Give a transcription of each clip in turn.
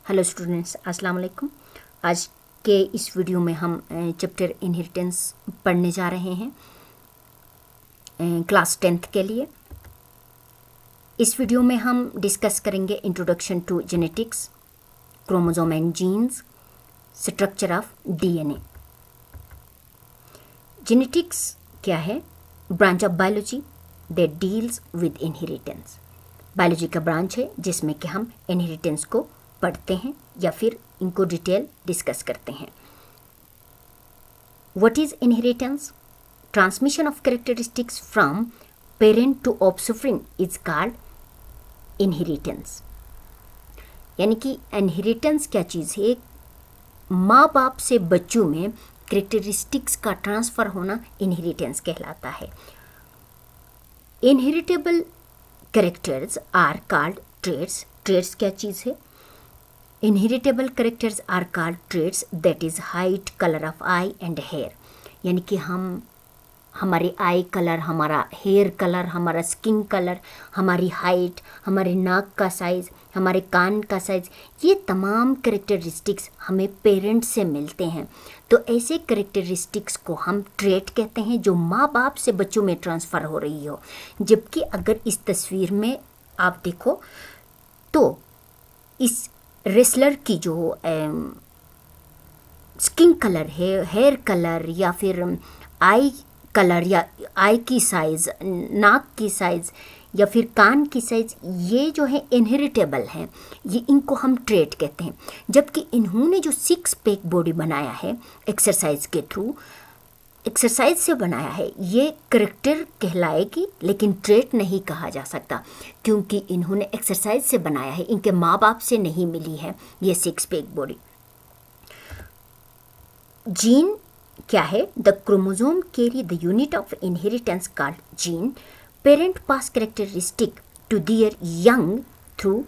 Hello students, अस्सलाम वालेकुम। आज के इस वीडियो में हम चैप्टर इनहेरिटेंस पढ़ने जा रहे हैं क्लास 10th के लिए। इस वीडियो में हम डिस्कस करेंगे introduction to genetics, chromosome and genes, structure of DNA. Genetics क्या है? Branch of biology that deals with inheritance. Biology का ब्रांच है जिसमें कि हम इनहेरिटेंस को पढ़ते हैं या फिर इनको डिटेल डिस्कस करते हैं। What is inheritance? Transmission of characteristics from parent to offspring is called inheritance. यानी कि इनहेरिटेंस क्या चीज़ है? माँ बाप से बच्चों में कैरेक्टरिस्टिक्स का ट्रांसफ़र होना इनहेरिटेंस कहलाता है। Inheritable characters are called traits. Traits क्या चीज़ है? Inheritable characters are called traits that is height, colour of eye and hair. यानी कि हमारे आई कलर, हमारा हेयर कलर, हमारा स्किन कलर, हमारी हाइट, हमारे नाक का साइज़, हमारे कान का साइज़, ये तमाम कैरेक्टरिस्टिक्स हमें पेरेंट्स से मिलते हैं। तो ऐसे कैरेक्टरिस्टिक्स को हम ट्रेट कहते हैं जो माँ बाप से बच्चों में ट्रांसफ़र हो रही हो। जबकि अगर इस तस्वीर में आप देखो तो इस रेसलर की जो स्किन कलर है, हेयर कलर या फिर आई कलर या आई की साइज़, नाक की साइज़ या फिर कान की साइज़, ये जो है इनहेरिटेबल हैं। ये इनको हम ट्रेट कहते हैं। जबकि इन्होंने जो 6 पैक बॉडी बनाया है एक्सरसाइज के थ्रू, एक्सरसाइज से बनाया है, ये करेक्टर कहलाएगी लेकिन ट्रेट नहीं कहा जा सकता क्योंकि इन्होंने एक्सरसाइज से बनाया है, इनके माँ बाप से नहीं मिली है ये 6 पैक बॉडी। जीन क्या है? The chromosome carry the unit of inheritance called gene. Parent pass characteristic to their young through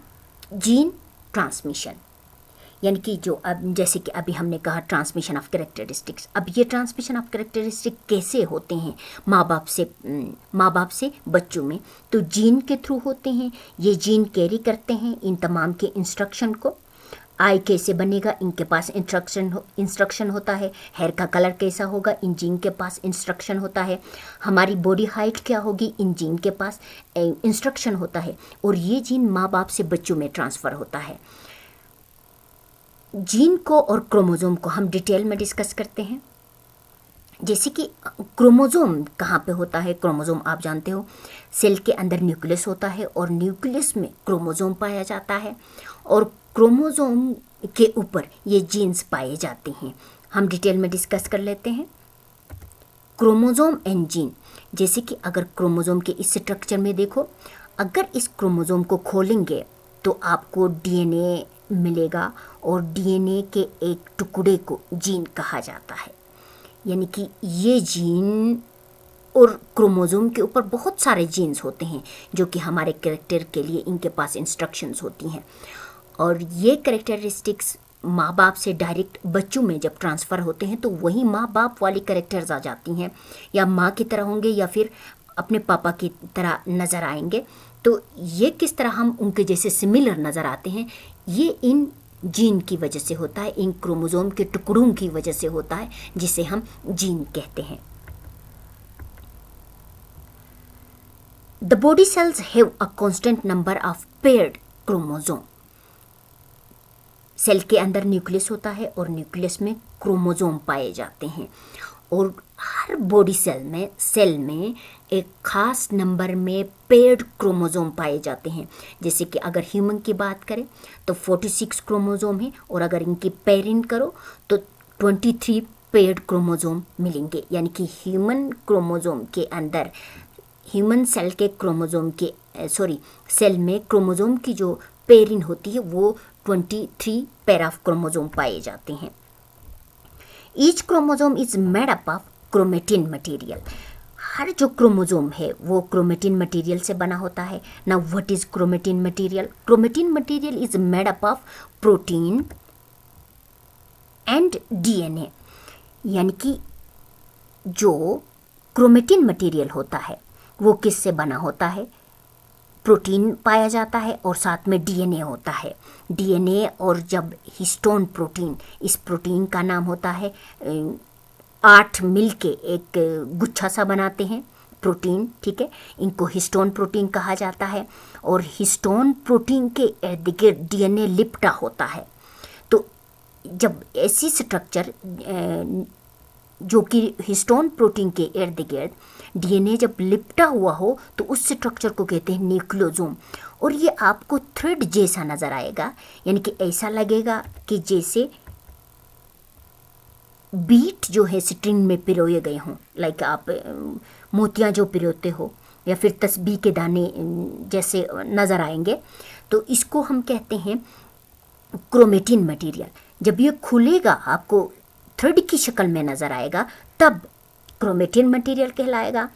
gene transmission. यानी कि जो अब जैसे कि अभी हमने कहा ट्रांसमिशन ऑफ कैरेक्टरिस्टिक्स, अब ये ट्रांसमिशन ऑफ कैरेक्टरिस्टिक कैसे होते हैं माँ बाप से बच्चों में? तो जीन के थ्रू होते हैं। ये जीन कैरी करते हैं इन तमाम के इंस्ट्रक्शन को। आई कैसे बनेगा, इनके पास इंस्ट्रक्शन होता है। हेयर का कलर कैसा होगा, इन जीन के पास इंस्ट्रक्शन होता है। हमारी बॉडी हाइट क्या होगी, इन जीन के पास इंस्ट्रक्शन होता है। और ये जीन माँ बाप से बच्चों में ट्रांसफ़र होता है। जीन को और क्रोमोसोम को हम डिटेल में डिस्कस करते हैं। जैसे कि क्रोमोसोम कहाँ पे होता है? क्रोमोसोम आप जानते हो सेल के अंदर न्यूक्लियस होता है और न्यूक्लियस में क्रोमोसोम पाया जाता है और क्रोमोसोम के ऊपर ये जीन्स पाए जाते हैं। हम डिटेल में डिस्कस कर लेते हैं। क्रोमोसोम एंड जीन, जैसे कि अगर क्रोमोसोम के इस स्ट्रक्चर में देखो, अगर इस क्रोमोसोम को खोलेंगे तो आपको डीएनए मिलेगा और डीएनए के एक टुकड़े को जीन कहा जाता है। यानी कि ये जीन और क्रोमोसोम के ऊपर बहुत सारे जीन्स होते हैं जो कि हमारे कैरेक्टर के लिए इनके पास इंस्ट्रक्शंस होती हैं। और ये कैरेक्टरिस्टिक्स माँ बाप से डायरेक्ट बच्चों में जब ट्रांसफ़र होते हैं तो वही माँ बाप वाली कैरेक्टर्स आ जाती हैं, या माँ की तरह होंगे या फिर अपने पापा की तरह नज़र आएंगे। तो ये किस तरह हम उनके जैसे सिमिलर नज़र आते हैं, ये इन जीन की वजह से होता है, इन क्रोमोसोम के टुकड़ों की वजह से होता है, जिसे हम जीन कहते हैं। The body cells have a constant number of paired chromosome. Cell के अंदर न्यूक्लियस होता है और न्यूक्लियस में क्रोमोसोम पाए जाते हैं और हर बॉडी सेल में एक ख़ास नंबर में पेयर्ड क्रोमोसोम पाए जाते हैं। जैसे कि अगर ह्यूमन की बात करें तो 46 क्रोमोसोम है और अगर इनकी पेयरिंग करो तो 23 पेयर्ड क्रोमोसोम मिलेंगे। यानी कि ह्यूमन क्रोमोसोम के अंदर, ह्यूमन सेल के क्रोमोसोम के सेल में क्रोमोसोम की जो पेयरिंग होती है वो 23 पेयर ऑफ क्रोमोसोम पाए जाते हैं। Each chromosome is made up of chromatin material. हर जो क्रोमोसोम है वो क्रोमेटिन मटेरियल से बना होता है। Now what is chromatin material? Chromatin material is made up of protein and DNA. यानी कि जो क्रोमेटिन मटेरियल होता है वो किससे बना होता है? प्रोटीन पाया जाता है और साथ में डीएनए होता है। डीएनए और जब हिस्टोन प्रोटीन, इस प्रोटीन का नाम होता है 8 मिल के एक गुच्छा सा बनाते हैं प्रोटीन, ठीक है। इनको हिस्टोन प्रोटीन कहा जाता है और हिस्टोन प्रोटीन के इर्द गिर्द डीएनए लिपटा होता है। तो जब ऐसी स्ट्रक्चर जो कि हिस्टोन प्रोटीन के इर्द गिर्द डीएनए जब लिपटा हुआ हो तो उस स्ट्रक्चर को कहते हैं न्यूक्लियोसोम। और ये आपको थ्रेड जैसा नज़र आएगा, यानी कि ऐसा लगेगा कि जैसे बीट जो है स्ट्रिंग में पिरोए गए हों, लाइक आप मोतियाँ जो पिरोते हो या फिर तस्बीह के दाने जैसे नज़र आएंगे। तो इसको हम कहते हैं क्रोमेटिन मटेरियल। जब ये खुलेगा आपको थ्रेड की शक्ल में नज़र आएगा तब क्रोमेटिन मटेरियल कहलाएगा।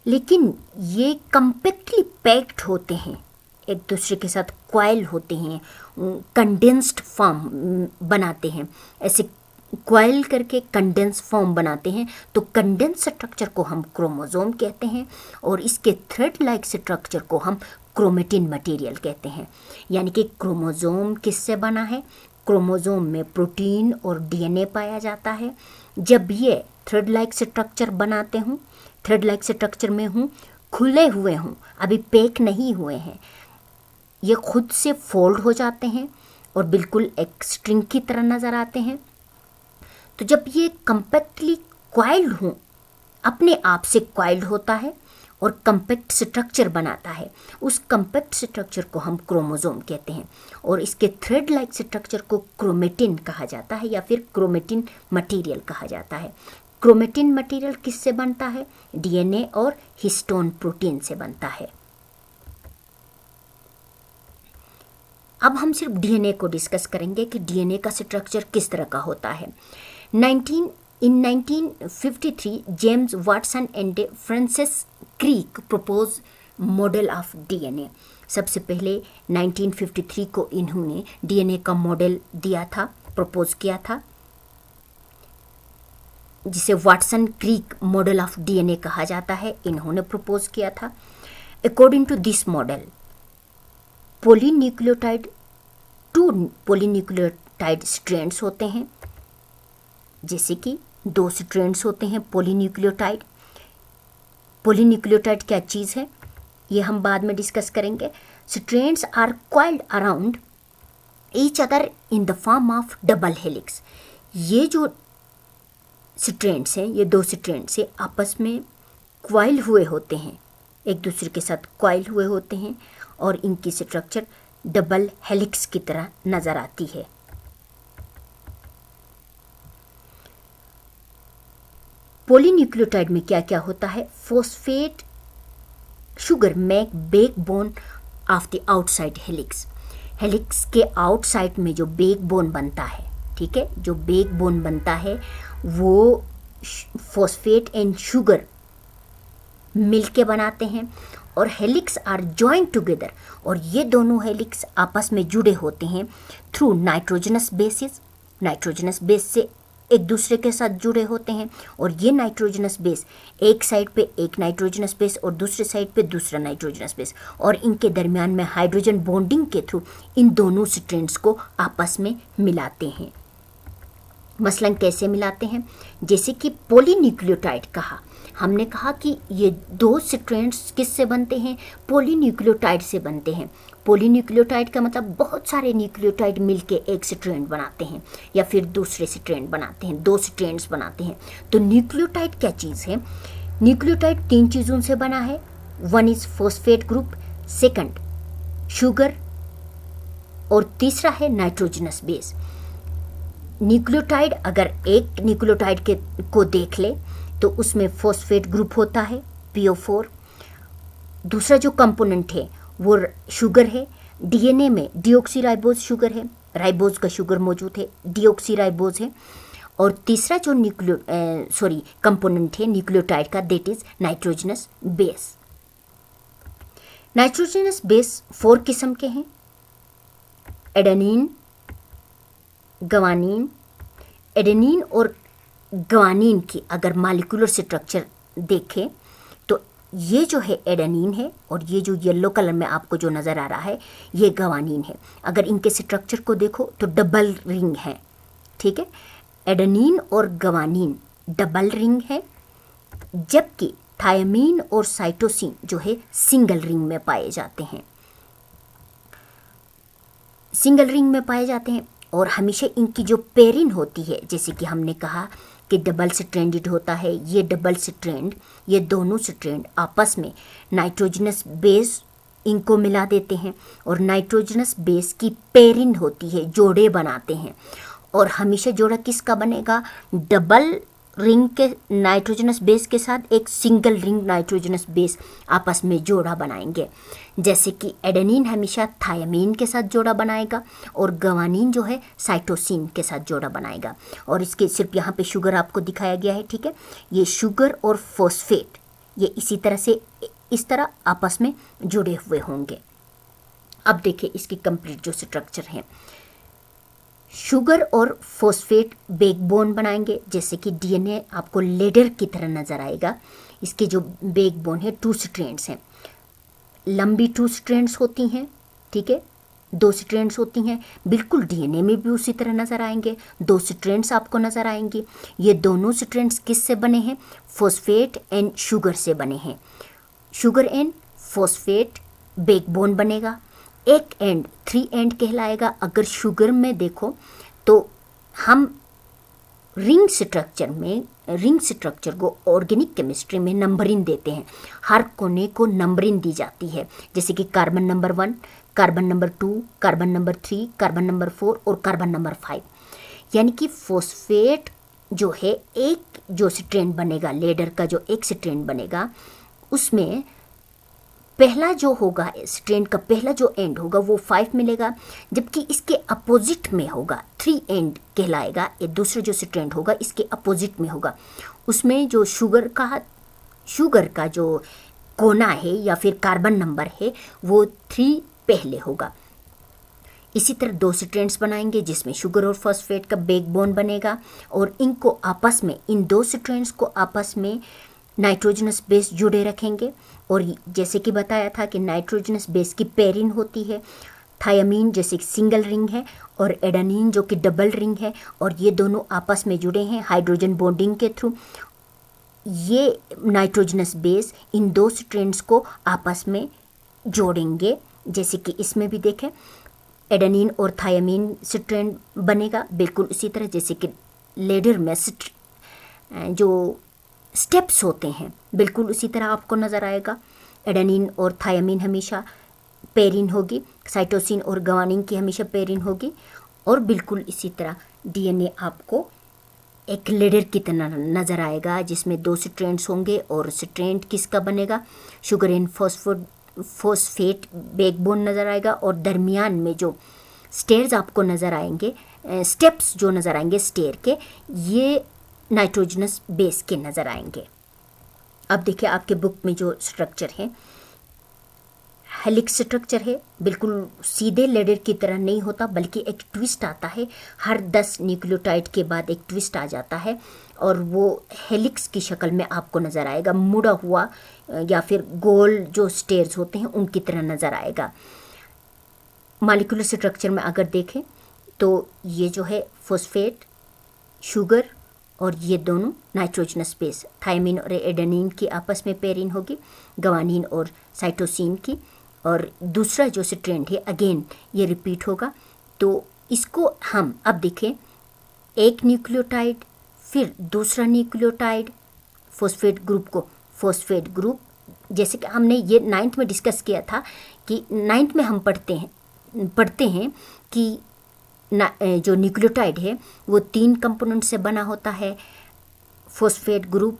लेकिन ये कम्पैक्टली पैक्ड होते हैं, एक दूसरे के साथ क्वाइल होते हैं, कंडेंस्ड फॉर्म बनाते हैं, ऐसे क्वाइल करके कंडेंस फॉर्म बनाते हैं। तो कंडेंस स्ट्रक्चर को हम क्रोमोसोम कहते हैं और इसके थ्रेड लाइक स्ट्रक्चर को हम क्रोमेटिन मटेरियल कहते हैं। यानी कि क्रोमोसोम किससे बना है? क्रोमोसोम में प्रोटीन और डीएनए पाया जाता है। जब ये थ्रेड लाइक स्ट्रक्चर बनाते हूँ, थ्रेड लाइक स्ट्रक्चर में हूँ, खुले हुए हूँ, अभी पैक नहीं हुए हैं, ये खुद से फोल्ड हो जाते हैं और बिल्कुल एक स्ट्रिंग की तरह नज़र आते हैं। तो जब ये कंपैक्टली क्वाइल्ड हों, अपने आप से क्वाइल्ड होता है और कंपैक्ट स्ट्रक्चर बनाता है, उस कंपैक्ट स्ट्रक्चर को हम क्रोमोसोम कहते हैं। और इसके थ्रेड लाइक स्ट्रक्चर को क्रोमेटिन कहा जाता है या फिर क्रोमेटिन मटेरियल कहा जाता है। क्रोमेटिन मटेरियल किससे बनता है? डीएनए और हिस्टोन प्रोटीन से बनता है। अब हम सिर्फ डीएनए को डिस्कस करेंगे कि डीएनए का स्ट्रक्चर किस तरह का होता है। In 1953, James Watson and Francis Crick propose model of DNA. सबसे पहले 1953 को इन्होंने डीएनए का मॉडल दिया था, प्रपोज किया था, जिसे Watson Crick model of DNA कहा जाता है। इन्होंने प्रपोज किया था। According to this model, polynucleotide 2 polynucleotide strands होते हैं, जैसे कि 2 स्ट्रैंड्स होते हैं पॉलीन्यूक्लियोटाइड। पॉलीन्यूक्लियोटाइड क्या चीज़ है ये हम बाद में डिस्कस करेंगे। Strands are coiled around each other in the form of double helix. ये जो स्ट्रैंड्स हैं, ये 2 स्ट्रैंड्स से आपस में क्वाइल हुए होते हैं, एक दूसरे के साथ क्वाइल हुए होते हैं और इनकी स्ट्रक्चर डबल हेलिक्स की तरह नज़र आती है। पॉलीन्यूक्लियोटाइड में क्या क्या होता है? Phosphate sugar make backbone of the outside helix. Helix के आउटसाइड में जो बैकबोन बनता है, ठीक है, जो बैकबोन बनता है वो फॉस्फेट एंड शुगर मिलके बनाते हैं और हेलिक्स आर जॉइंट टुगेदर। और ये दोनों हेलिक्स आपस में जुड़े होते हैं through nitrogenous bases. Nitrogenous base से एक दूसरे के साथ जुड़े होते हैं और ये नाइट्रोजनस बेस एक साइड पे एक नाइट्रोजनस बेस और दूसरे साइड पे दूसरा नाइट्रोजनस बेस, और इनके दरमियान में हाइड्रोजन बॉन्डिंग के थ्रू इन दोनों स्ट्रैंड्स को आपस में मिलाते हैं। मसलन कैसे मिलाते हैं? जैसे कि पॉलीन्यूक्लियोटाइड कहा, हमने कहा कि ये 2 स्ट्रैंड्स किससे बनते हैं? पॉलीन्यूक्लियोटाइड से बनते हैं। पॉलीन्यूक्लियोटाइड का मतलब बहुत सारे न्यूक्लियोटाइड मिलके एक स्ट्रैंड बनाते हैं या फिर दूसरे स्ट्रैंड बनाते हैं, 2 स्ट्रैंड्स बनाते हैं। तो न्यूक्लियोटाइड क्या चीज़ है? न्यूक्लियोटाइड 3 चीज़ों से बना है। 1 इज़ फॉस्फेट ग्रुप, 2 शुगर और तीसरा है नाइट्रोजनस बेस। न्यूक्लियोटाइड अगर एक न्यूक्लियोटाइड को देख ले तो उसमें फॉस्फेट ग्रुप होता है PO4। दूसरा जो कंपोनेंट है वो शुगर है। डीएनए में डीऑक्सीराइबोज शुगर है, राइबोज का शुगर मौजूद है, डीऑक्सीराइबोज है। और तीसरा जो कंपोनेंट है न्यूक्लियोटाइड का, that is nitrogenous base. Nitrogenous base 4 किस्म के हैं: एडेनिन, ग्वानिन। एडेनिन और ग्वानिन की अगर मॉलिक्यूलर स्ट्रक्चर देखें तो ये जो है एडेनिन है और ये जो येलो कलर में आपको जो नज़र आ रहा है ये ग्वानिन है। अगर इनके स्ट्रक्चर को देखो तो डबल रिंग है, ठीक है। एडेनिन और ग्वानिन डबल रिंग है, जबकि थायमीन और साइटोसिन जो है सिंगल रिंग में पाए जाते हैं, सिंगल रिंग में पाए जाते हैं। और हमेशा इनकी जो पेरिन होती है, जैसे कि हमने कहा कि डबल स्ट्रैंडेड होता है, ये डबल स्ट्रैंड, ये दोनों स्ट्रैंड आपस में नाइट्रोजनस बेस इनको मिला देते हैं और नाइट्रोजनस बेस की पेरिन होती है, जोड़े बनाते हैं। और हमेशा जोड़ा किसका बनेगा? डबल रिंग के नाइट्रोजनस बेस के साथ एक सिंगल रिंग नाइट्रोजनस बेस आपस में जोड़ा बनाएंगे। जैसे कि एडेनिन हमेशा थायमीन के साथ जोड़ा बनाएगा और ग्वानिन जो है साइटोसिन के साथ जोड़ा बनाएगा। और इसके सिर्फ यहाँ पे शुगर आपको दिखाया गया है, ठीक है। ये शुगर और फॉस्फेट ये इसी तरह से इस तरह आपस में जुड़े हुए होंगे। अब देखिए इसकी कंप्लीट जो स्ट्रक्चर है, शुगर और फॉस्फेट बैकबोन बनाएंगे। जैसे कि डीएनए आपको लेडर की तरह नजर आएगा। इसके जो बैकबोन है 2 स्ट्रैंड्स हैं, लंबी 2 स्ट्रैंड्स होती हैं, ठीक है, 2 स्ट्रैंड्स होती हैं। बिल्कुल डीएनए में भी उसी तरह नजर आएंगे, 2 स्ट्रैंड्स आपको नजर आएंगी। ये दोनों स्ट्रैंड्स किस से बने हैं? फॉस्फेट एंड शुगर से बने हैं। शुगर एंड फॉस्फेट बैकबोन बनेगा। एक एंड 3 एंड कहलाएगा। अगर शुगर में देखो तो हम रिंग स्ट्रक्चर को ऑर्गेनिक केमिस्ट्री में नंबरिंग देते हैं। हर कोने को नंबरिंग दी जाती है, जैसे कि carbon number 1, carbon number 2, carbon number 3, carbon number 4 और कार्बन नंबर 5। यानी कि फॉस्फेट जो है एक जो स्ट्रैंड बनेगा, लेडर का जो एक स्ट्रैंड बनेगा, उसमें पहला जो होगा स्ट्रैंड का पहला जो एंड होगा वो 5 मिलेगा, जबकि इसके अपोजिट में होगा 3 एंड कहलाएगा। ये दूसरा जो स्ट्रैंड होगा इसके अपोजिट में होगा, उसमें जो शुगर का जो कोना है या फिर कार्बन नंबर है वो 3 पहले होगा। इसी तरह 2 स्ट्रैंड्स बनाएंगे जिसमें शुगर और फॉस्फेट का बैकबोन बनेगा और इनको आपस में, इन 2 स्ट्रैंड्स को आपस में नाइट्रोजनस बेस जुड़े रखेंगे। और जैसे कि बताया था कि नाइट्रोजनस बेस की पेरिन होती है। थायमीन जैसे सिंगल रिंग है और एडेनिन जो कि डबल रिंग है, और ये दोनों आपस में जुड़े हैं हाइड्रोजन बॉन्डिंग के थ्रू। ये नाइट्रोजनस बेस इन 2 स्ट्रैंड्स को आपस में जोड़ेंगे। जैसे कि इसमें भी देखें एडेनिन और थायमीन स्ट्रैंड बनेगा, बिल्कुल उसी तरह जैसे कि लेडर में जो स्टेप्स होते हैं बिल्कुल उसी तरह आपको नज़र आएगा। एडेनिन और थायमीन हमेशा पेरिन होगी, साइटोसिन और ग्वानिन की हमेशा पेरिन होगी। और बिल्कुल इसी तरह डीएनए आपको एक लेडर की तरह नज़र आएगा जिसमें 2 स्ट्रैंड्स होंगे। और स्ट्रैंड किसका बनेगा? शुगर एंड फॉस्फेट बैकबोन नज़र आएगा। और दरमियान में जो स्टेयर्स आपको नज़र आएंगे, स्टेप्स जो नज़र आएंगे स्टेयर के, ये नाइट्रोजनस बेस के नज़र आएंगे। अब देखिए आपके बुक में जो स्ट्रक्चर है हेलिक्स स्ट्रक्चर है, बिल्कुल सीधे लेडर की तरह नहीं होता बल्कि एक ट्विस्ट आता है। हर 10 न्यूक्लियोटाइड के बाद एक ट्विस्ट आ जाता है और वो हेलिक्स की शक्ल में आपको नज़र आएगा, मुड़ा हुआ या फिर गोल जो स्टेयर्स होते हैं उनकी तरह नज़र आएगा। मॉलिक्यूलर स्ट्रक्चर में अगर देखें तो ये जो है फॉस्फेट, शुगर और ये दोनों नाइट्रोजनस बेस, थायमीन और एडेनिन की आपस में पेरिन होगी, ग्वानिन और साइटोसिन की। और दूसरा जो स्ट्रैंड है अगेन ये रिपीट होगा। तो इसको हम अब देखें, एक न्यूक्लियोटाइड फिर दूसरा न्यूक्लियोटाइड, फॉस्फेट ग्रुप को फॉस्फेट ग्रुप, जैसे कि हमने ये 9th में डिस्कस किया था कि 9th में हम पढ़ते हैं कि जो न्यूक्लियोटाइड है वो 3 कंपोनेंट से बना होता है, फॉस्फेट ग्रुप,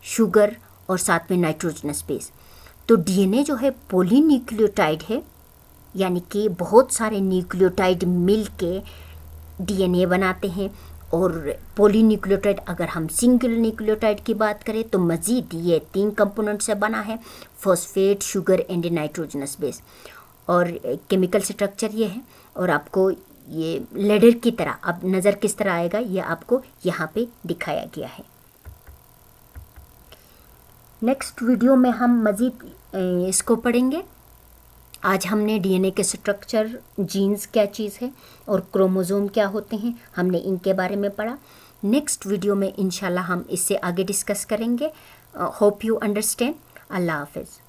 शुगर और साथ में नाइट्रोजनस बेस। तो डीएनए जो है पॉलीन्यूक्लियोटाइड है, यानी कि बहुत सारे न्यूक्लियोटाइड मिल के डीएनए बनाते हैं। और पॉलीन्यूक्लियोटाइड अगर हम सिंगल न्यूक्लियोटाइड की बात करें तो मज़ीद ये 3 कंपोनेंट से बना है, phosphate, sugar and nitrogenous base. और केमिकल स्ट्रक्चर ये है। और आपको ये लेडर की तरह अब नज़र किस तरह आएगा ये आपको यहाँ पे दिखाया गया है। नेक्स्ट वीडियो में हम मज़ीद इसको पढ़ेंगे। आज हमने डीएनए के स्ट्रक्चर, जीन्स क्या चीज़ है और क्रोमोसोम क्या होते हैं, हमने इनके बारे में पढ़ा। नेक्स्ट वीडियो में इंशाल्लाह हम इससे आगे डिस्कस करेंगे। Hope you understand. अल्लाह हाफ़िज़।